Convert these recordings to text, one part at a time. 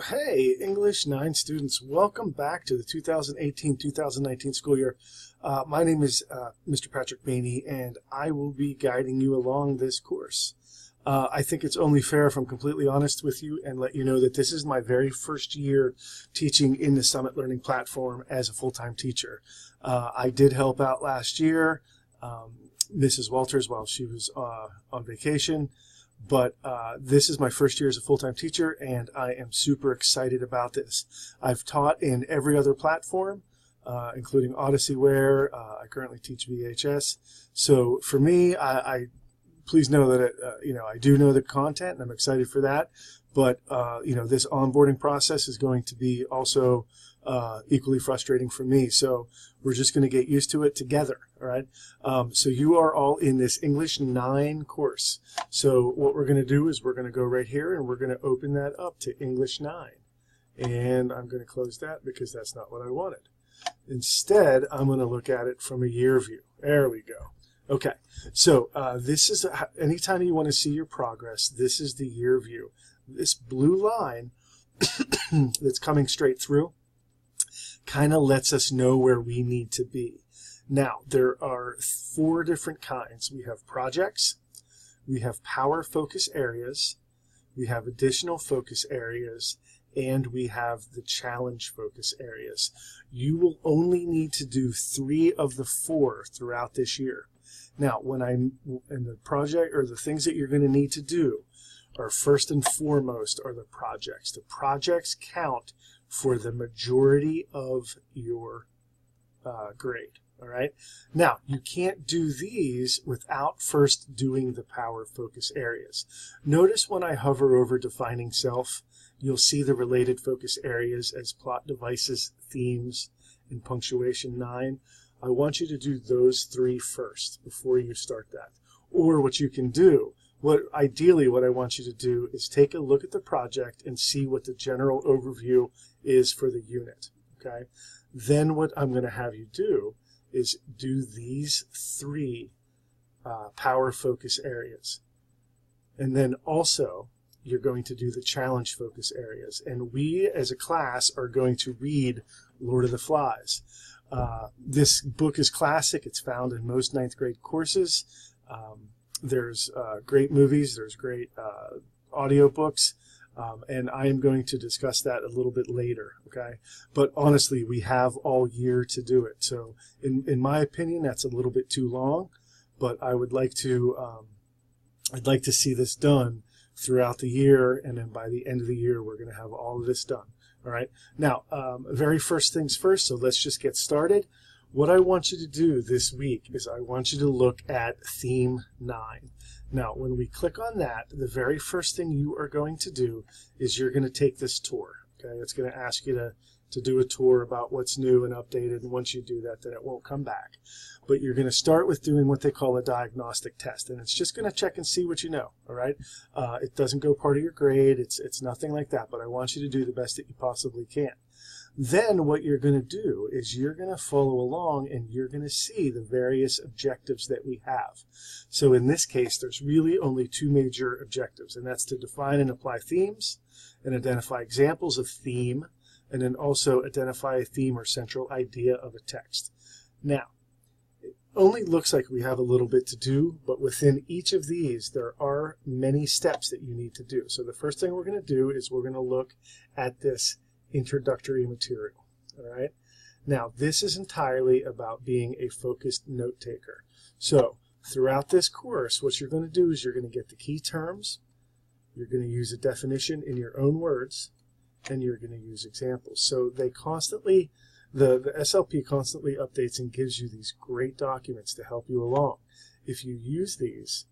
Hey, English 9 students, welcome back to the 2018-2019 school year. My name is Mr. Patrick Maney, and I will be guiding you along this course. I think it's only fair if I'm completely honest with you and let you know that this is my very first year teaching in the Summit Learning platform as a full-time teacher. I did help out last year, Mrs. Walters, while she was on vacation. But this is my first year as a full-time teacher, and I am super excited about this. I've taught in every other platform, including Odysseyware. I currently teach VHS. So for me, I please know that I do know the content, and I'm excited for that. But this onboarding process is going to be also equally frustrating for me. So we're just going to get used to it together. All right. So you are all in this English 9 course. So what we're going to do is we're going to go right here and we're going to open that up to English 9. And I'm going to close that because that's not what I wanted. Instead, I'm going to look at it from a year view. There we go. Okay. So this is anytime you want to see your progress, this is the year view. This blue line that's coming straight through kind of lets us know where we need to be. Now, there are 4 different kinds. We have projects, we have power focus areas, we have additional focus areas, and we have the challenge focus areas. You will only need to do 3 of the 4 throughout this year. Now, when I'm in the project, or the things that you're going to need to do are first and foremost are the projects. The projects count for the majority of your grade. All right. Now, you can't do these without first doing the power focus areas. Notice when I hover over defining self, you'll see the related focus areas as plot devices, themes, and punctuation 9. I want you to do those 3 first before you start that. Or what you can do, ideally what I want you to do is take a look at the project and see what the general overview is for the unit. Okay. Then what I'm going to have you do is do these 3 power focus areas. And then also you're going to do the challenge focus areas. And we as a class are going to read Lord of the Flies. This book is classic. It's found in most 9th grade courses. There's great movies. There's great audiobooks. And I am going to discuss that a little bit later, okay? But honestly, we have all year to do it. So in my opinion, that's a little bit too long, but I would like to, I'd like to see this done throughout the year, and then by the end of the year, we're going to have all of this done, all right? Now, very first things first, so let's just get started. What I want you to do this week is I want you to look at theme 9. Now, when we click on that, the very first thing you are going to do is you're going to take this tour. Okay, it's going to ask you to do a tour about what's new and updated, and once you do that, then it won't come back. But you're going to start with doing what they call a diagnostic test, and it's just going to check and see what you know. All right, it doesn't go part of your grade. It's nothing like that. But I want you to do the best that you possibly can. Then what you're going to do is you're going to follow along and you're going to see the various objectives that we have. So in this case, there's really only 2 major objectives, and that's to define and apply themes and identify examples of theme, and then also identify a theme or central idea of a text. Now, it only looks like we have a little bit to do, but within each of these, there are many steps that you need to do. So the first thing we're going to do is we're going to look at this introductory material. All right. Now, this is entirely about being a focused note taker. So throughout this course, what you're going to do is you're going to get the key terms, you're going to use a definition in your own words, and you're going to use examples. So they constantly, the SLP constantly updates and gives you these great documents to help you along. If you use these,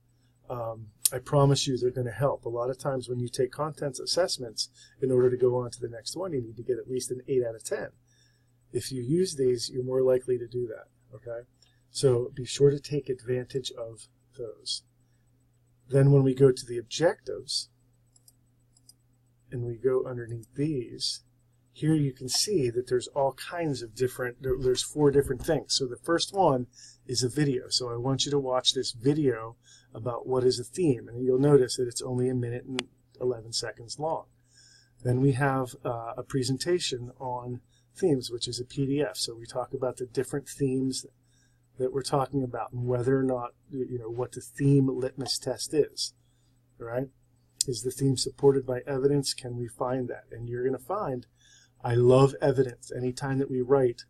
I promise you they're going to help. A lot of times when you take content assessments, in order to go on to the next one, you need to get at least an 8 out of 10. If you use these, you're more likely to do that, okay? So be sure to take advantage of those. Then when we go to the objectives, and we go underneath these, here you can see that there's all kinds of different, there's 4 different things. So the first one is a video. So I want you to watch this video about what is a theme, and you'll notice that it's only 1 minute and 11 seconds long. Then we have a presentation on themes, which is a PDF. So we talk about the different themes that we're talking about and whether or not, what the theme litmus test is, right? Is the theme supported by evidence? Can we find that? And you're going to find, I love evidence. Anytime that we write,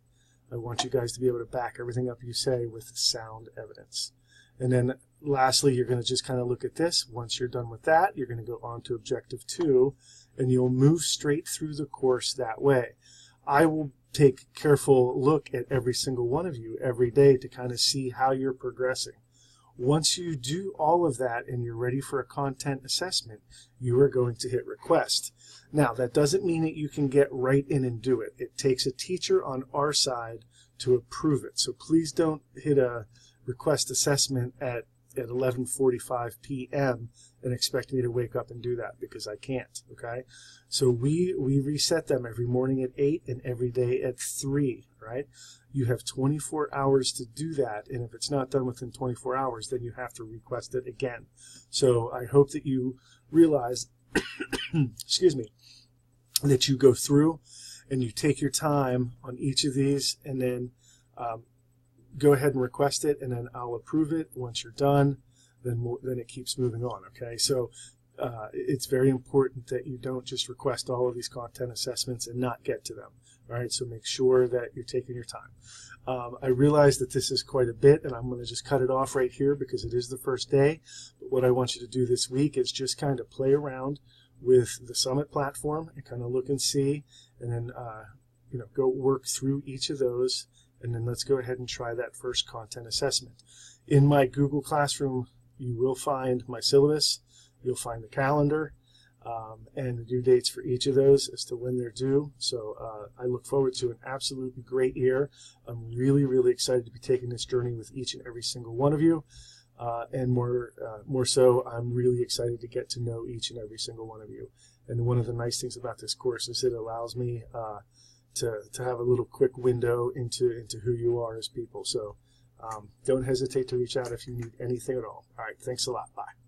I want you guys to be able to back everything up you say with sound evidence. And then lastly, you're going to just kind of look at this. Once you're done with that, you're going to go on to Objective 2, and you'll move straight through the course that way. I will take a careful look at every single one of you every day to kind of see how you're progressing. Once you do all of that and you're ready for a content assessment, you are going to hit request. Now, that doesn't mean that you can get right in and do it. It takes a teacher on our side to approve it. So please don't hit a request assessment at 11:45 p.m. and expect me to wake up and do that, because I can't, okay? So we reset them every morning at 8 and every day at 3, right? You have 24 hours to do that, and if it's not done within 24 hours, then you have to request it again. So I hope that you realize, excuse me, that you go through and you take your time on each of these, and then go ahead and request it, and then I'll approve it. Once you're done, then it keeps moving on, okay? So it's very important that you don't just request all of these content assessments and not get to them, all right? So make sure that you're taking your time. I realize that this is quite a bit, and I'm going to just cut it off right here because it is the first day. But what I want you to do this week is just kind of play around with the Summit platform and kind of look and see, and then go work through each of those. And then let's go ahead and try that first content assessment. In my Google Classroom, you will find my syllabus, you'll find the calendar, and the due dates for each of those as to when they're due. So I look forward to an absolutely great year. I'm really, really excited to be taking this journey with each and every single one of you. And more so, I'm really excited to get to know each and every single one of you. And one of the nice things about this course is it allows me to have a little quick window into who you are as people. So don't hesitate to reach out if you need anything at all. All right, thanks a lot. Bye.